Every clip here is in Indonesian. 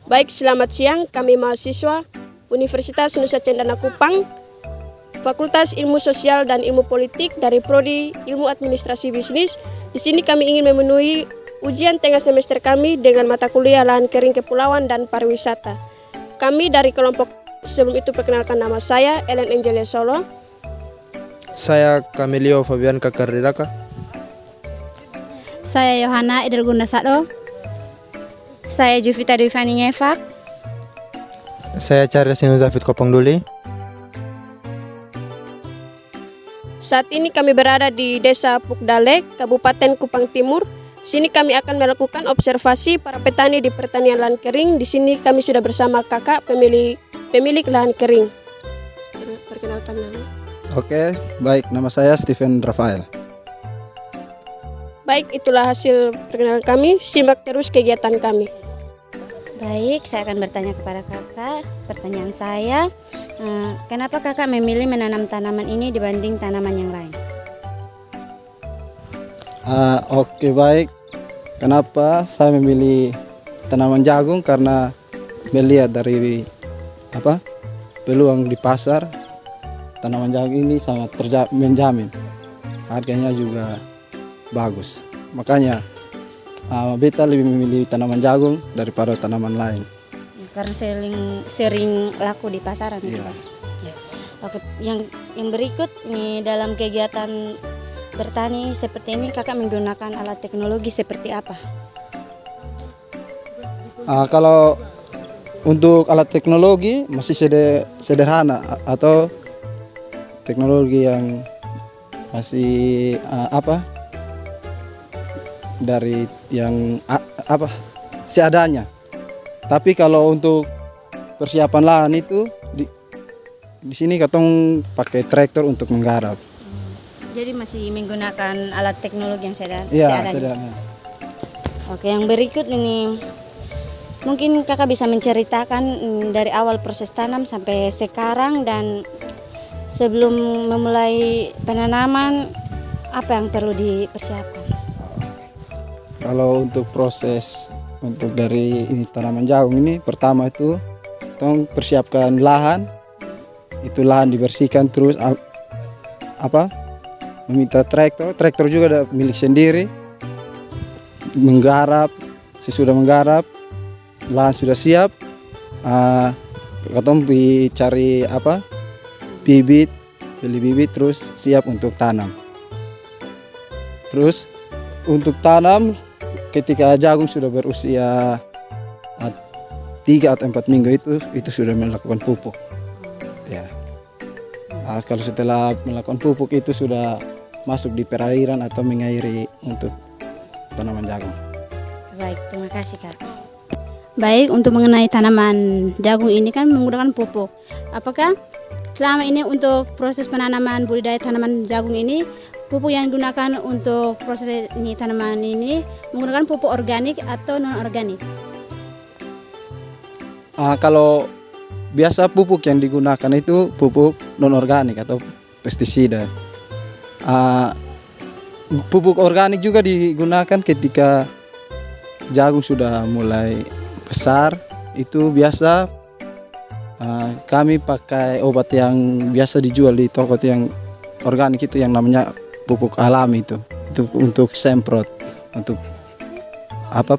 Baik, selamat siang. Kami mahasiswa Universitas Nusa Cendana Kupang, Fakultas Ilmu Sosial dan Ilmu Politik dari Prodi Ilmu Administrasi Bisnis. Di sini kami ingin memenuhi ujian tengah semester kami dengan mata kuliah lahan kering kepulauan dan pariwisata. Kami dari kelompok, sebelum itu perkenalkan nama saya, Ellen Angelia Solo. Saya Camilio Fabian Kakariraka. Saya Yohana Edelguna Sado. Saya Juvita Dwi Ngefak. Saya Charles Sinuzafit Kopong Duli. Saat ini kami berada di Desa Pukdale, Kabupaten Kupang Timur. Sini kami akan melakukan observasi para petani di pertanian lahan kering. Di sini kami sudah bersama kakak pemilik lahan kering. Perkenalkan nama. Oke, baik. Nama saya Steven Rafael. Baik, itulah hasil perkenalan kami. Simak terus kegiatan kami. Baik, saya akan bertanya kepada kakak. Pertanyaan saya, kenapa kakak memilih menanam tanaman ini dibanding tanaman yang lain? Oke, baik. Kenapa saya memilih tanaman jagung? Karena melihat dari peluang di pasar, tanaman jagung ini sangat menjamin. Harganya juga bagus. Makanya beta lebih memilih tanaman jagung daripada tanaman lain. Ya, karena sering laku di pasaran. Iya. Ya. Oke, yang berikut ini dalam kegiatan bertani seperti ini kakak menggunakan alat teknologi seperti apa? Kalau untuk alat teknologi masih sederhana atau teknologi yang masih dari yang seadanya. Tapi kalau untuk persiapan lahan itu di sini katong pakai traktor untuk menggarap. Jadi masih menggunakan alat teknologi yang seadanya. Iya, seadanya. Oke, yang berikut ini mungkin kakak bisa menceritakan dari awal proses tanam sampai sekarang, dan sebelum memulai penanaman apa yang perlu dipersiapkan? Kalau untuk proses dari tanaman jagung ini, pertama itu kita persiapkan lahan. Itu lahan dibersihkan, terus meminta traktor juga ada milik sendiri, menggarap. Sesudah menggarap, lahan sudah siap, kita cari bibit, beli bibit, terus siap untuk tanam. Terus untuk tanam, ketika jagung sudah berusia 3 atau 4 minggu itu sudah melakukan pupuk. Ya. Kalau setelah melakukan pupuk itu sudah masuk di perairan atau mengairi untuk tanaman jagung. Baik, terima kasih kak. Baik, untuk mengenai tanaman jagung ini kan menggunakan pupuk. Apakah selama ini untuk proses penanaman budidaya tanaman jagung ini, pupuk yang digunakan untuk proses ini tanaman ini menggunakan pupuk organik atau non organik? Kalau biasa pupuk yang digunakan itu pupuk non organik atau pestisida. Pupuk organik juga digunakan ketika jagung sudah mulai besar. Itu biasa kami pakai obat yang biasa dijual di toko yang organik, itu yang namanya pupuk alami. Itu untuk semprot untuk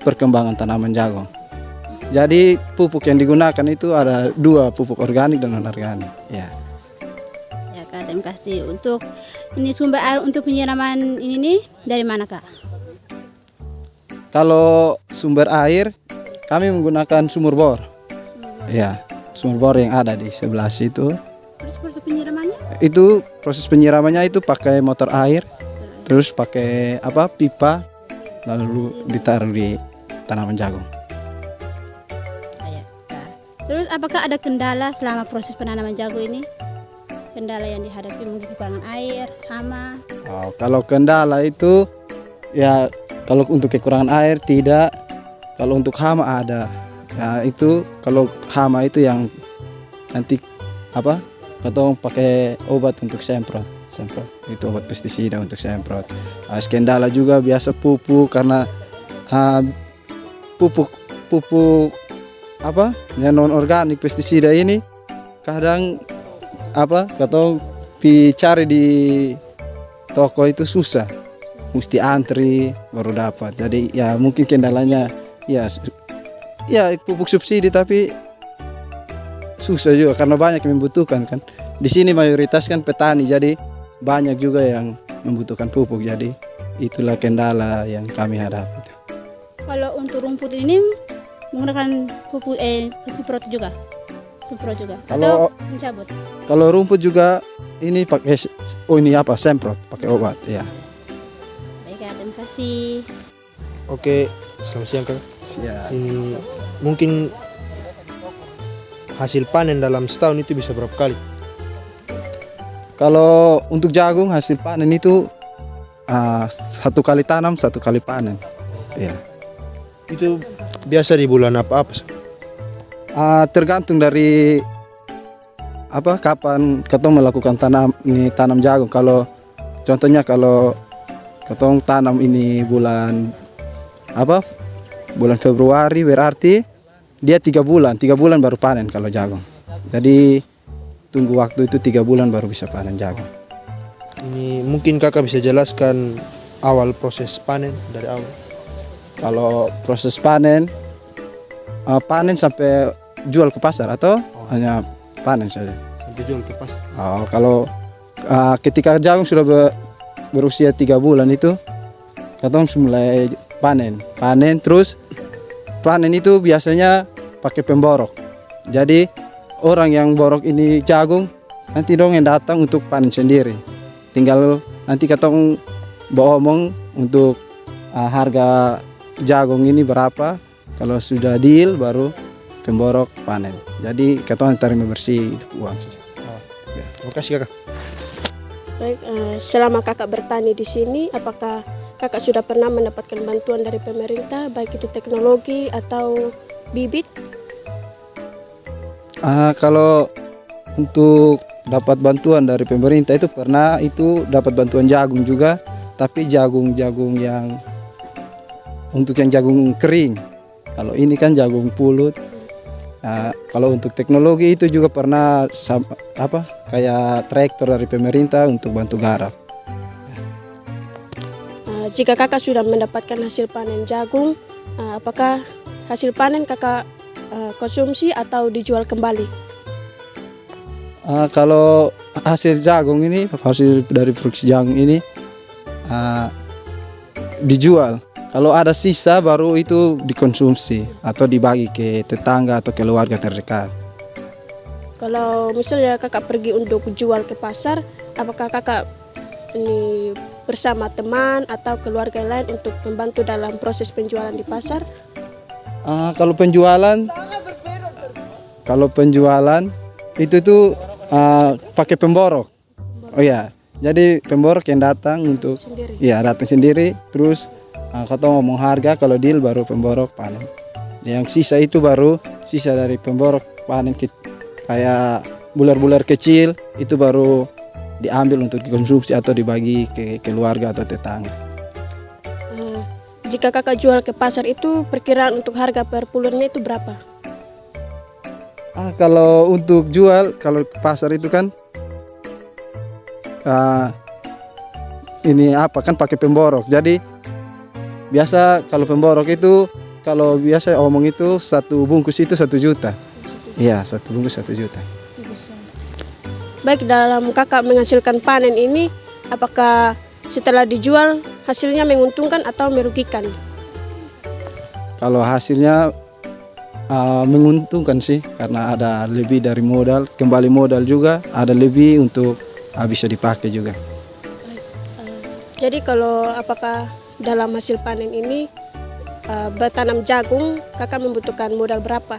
perkembangan tanaman jagung. Jadi pupuk yang digunakan itu ada 2, pupuk organik dan non organik. Ya. Ya kak, terima kasih. Untuk ini sumber air untuk penyiraman ini nih dari mana kak? Kalau sumber air kami menggunakan sumur bor. Ya, sumur bor yang ada di sebelah situ. Terus proses penyiramannya? Itu proses penyiramannya itu pakai motor air, terus pakai pipa, lalu ditaruh di tanaman jagung. Terus apakah ada kendala selama proses penanaman jagung ini? Kendala yang dihadapi mungkin kekurangan air, hama? Kalau kendala itu ya, kalau untuk kekurangan air tidak, kalau untuk hama ada. Ya, itu kalau hama itu yang nanti kita pakai obat untuk semprot. Itu obat pestisida untuk semprot. Kendala juga biasa pupuk, karena pupuk yang non organik pestisida ini kadang katong pi cari di toko itu susah, mesti antri baru dapat. Jadi ya mungkin kendalanya ya pupuk subsidi tapi susah juga karena banyak yang membutuhkan kan. Di sini mayoritas kan petani, jadi banyak juga yang membutuhkan pupuk. Jadi itulah kendala yang kami hadapi. Kalau untuk rumput ini menggunakan pupuk semprot juga. Kalau atau mencabut. Kalau rumput juga ini pakai semprot, pakai obat ya. Baik, terima kasih. Oke, selamat siang Kak. Siap. Ini mungkin hasil panen dalam setahun itu bisa berapa kali? Kalau untuk jagung hasil panen itu 1 kali tanam 1 kali panen. Ya. Itu biasa di bulan apa-apa? Tergantung dari kapan ketong melakukan tanam jagung. Kalau contohnya kalau ketong tanam ini bulan Februari, berarti dia 3 bulan baru panen kalau jagung. Jadi tunggu waktu itu 3 bulan baru bisa panen jagung. Ini mungkin Kakak bisa jelaskan awal proses panen dari awal. Kalau proses panen sampai jual ke pasar atau hanya panen saja? Sampai jual ke pasar. Kalau ketika jagung sudah berusia 3 bulan itu katong mulai panen terus panen itu biasanya pakai pemborok. Jadi orang yang borok ini jagung nanti dong yang datang untuk panen sendiri. Tinggal nanti katong omong untuk harga jagung ini berapa. Kalau sudah deal baru pemborok panen. Jadi katong terima bersih itu uang saja. Terima kasih Kakak. Baik, selama kakak bertani di sini, apakah kakak sudah pernah mendapatkan bantuan dari pemerintah, baik itu teknologi atau bibit? Kalau untuk dapat bantuan dari pemerintah itu pernah, itu dapat bantuan jagung juga, tapi jagung yang untuk yang jagung kering. Kalau ini kan jagung pulut. Kalau untuk teknologi itu juga pernah kayak traktor dari pemerintah untuk bantu garap. Jika kakak sudah mendapatkan hasil panen jagung, apakah hasil panen kakak konsumsi atau dijual kembali? Kalau hasil jagung ini, hasil dari produksi jagung ini dijual. Kalau ada sisa baru itu dikonsumsi atau dibagi ke tetangga atau keluarga terdekat. Kalau misalnya kakak pergi untuk jual ke pasar, apakah kakak ini bersama teman atau keluarga lain untuk membantu dalam proses penjualan di pasar? Kalau penjualan itu tuh pakai pemborok. Oh ya, jadi pemborok yang datang untuk Sendiri? ya datang sendiri, terus katong ngomong harga, kalau deal baru pemborok panen. Yang sisa itu baru sisa dari pemborok panen, kayak bular-bular kecil itu baru diambil untuk dikonsumsi atau dibagi ke keluarga atau tetangga. Jika kakak jual ke pasar itu perkiraan untuk harga per pulurnya itu berapa? Kalau untuk jual, kalau ke pasar itu kan ini kan pakai pemborok. Jadi biasa kalau pemborok itu, kalau biasa omong itu 1 bungkus itu 1 juta. Iya, 1 bungkus 1 juta. Baik, dalam kakak menghasilkan panen ini, apakah setelah dijual hasilnya menguntungkan atau merugikan? Kalau hasilnya menguntungkan sih, karena ada lebih dari modal, kembali modal juga, ada lebih untuk bisa dipakai juga. Jadi kalau apakah dalam hasil panen ini bertanam jagung, kakak membutuhkan modal berapa?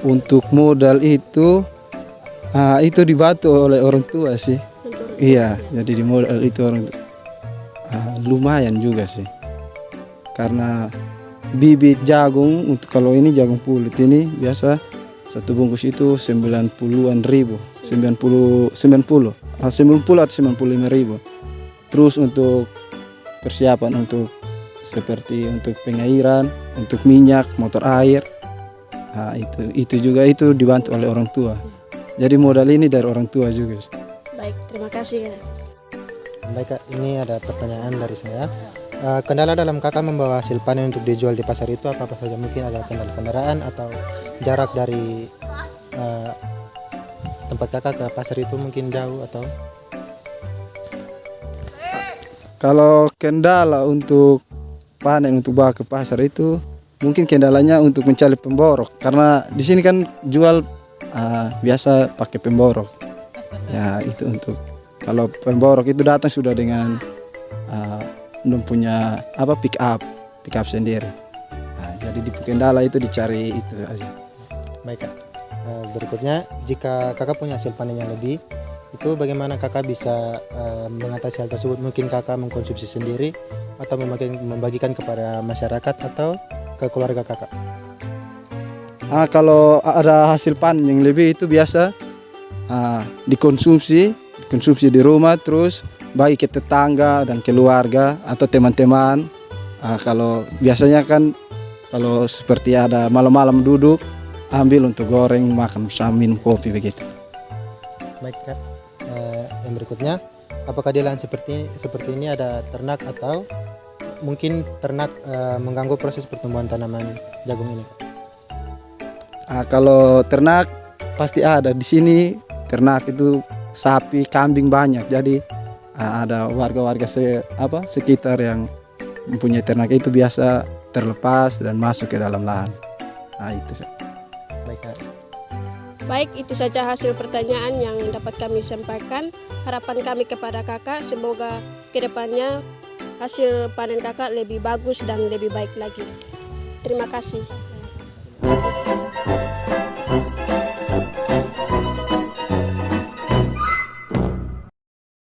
Untuk modal itu dibantu oleh orang tua sih. Iya, jadi di modal itu orang lumayan juga sih. Karena bibit jagung, untuk kalau ini jagung pulut ini biasa 1 bungkus itu 90-an ribu, 90 atau 95 ribu. Terus untuk persiapan untuk seperti untuk pengairan untuk minyak, motor air. Nah, itu juga itu dibantu oleh orang tua. Jadi modal ini dari orang tua juga. Baik, terima kasih. Baik Kak, ini ada pertanyaan dari saya. Kendala dalam kakak membawa hasil panen untuk dijual di pasar itu apa saja? Mungkin ada kendala kendaraan atau jarak dari tempat kakak ke pasar itu mungkin jauh atau? Kalau kendala untuk panen untuk bawa ke pasar itu mungkin kendalanya untuk mencari pemborok, karena di sini kan jual biasa pakai pemborok. Ya itu untuk kalau pemborok itu datang sudah dengan punya pick up sendiri. Nah, jadi di kendala itu dicari itu aja. Baik Kak. Berikutnya, jika kakak punya hasil panen yang lebih, itu bagaimana kakak bisa mengatasi hal tersebut? Mungkin kakak mengkonsumsi sendiri atau membagikan kepada masyarakat atau ke keluarga kakak? Kalau ada hasil panen yang lebih itu biasa dikonsumsi di rumah, terus bagi ke tetangga dan keluarga atau teman-teman. Kalau biasanya kan kalau seperti ada malam-malam duduk, ambil untuk goreng, makan, minum kopi begitu. Baik Kak. Yang berikutnya, apakah di lahan seperti ini ada ternak atau mungkin ternak mengganggu proses pertumbuhan tanaman jagung ini? Kalau ternak pasti ada di sini. Ternak itu sapi, kambing banyak. Jadi ada warga-warga sekitar yang mempunyai ternak itu biasa terlepas dan masuk ke dalam lahan. Nah itu. Baik Kak. Baik, itu saja hasil pertanyaan yang dapat kami sampaikan. Harapan kami kepada kakak, semoga kedepannya hasil panen kakak lebih bagus dan lebih baik lagi. Terima kasih.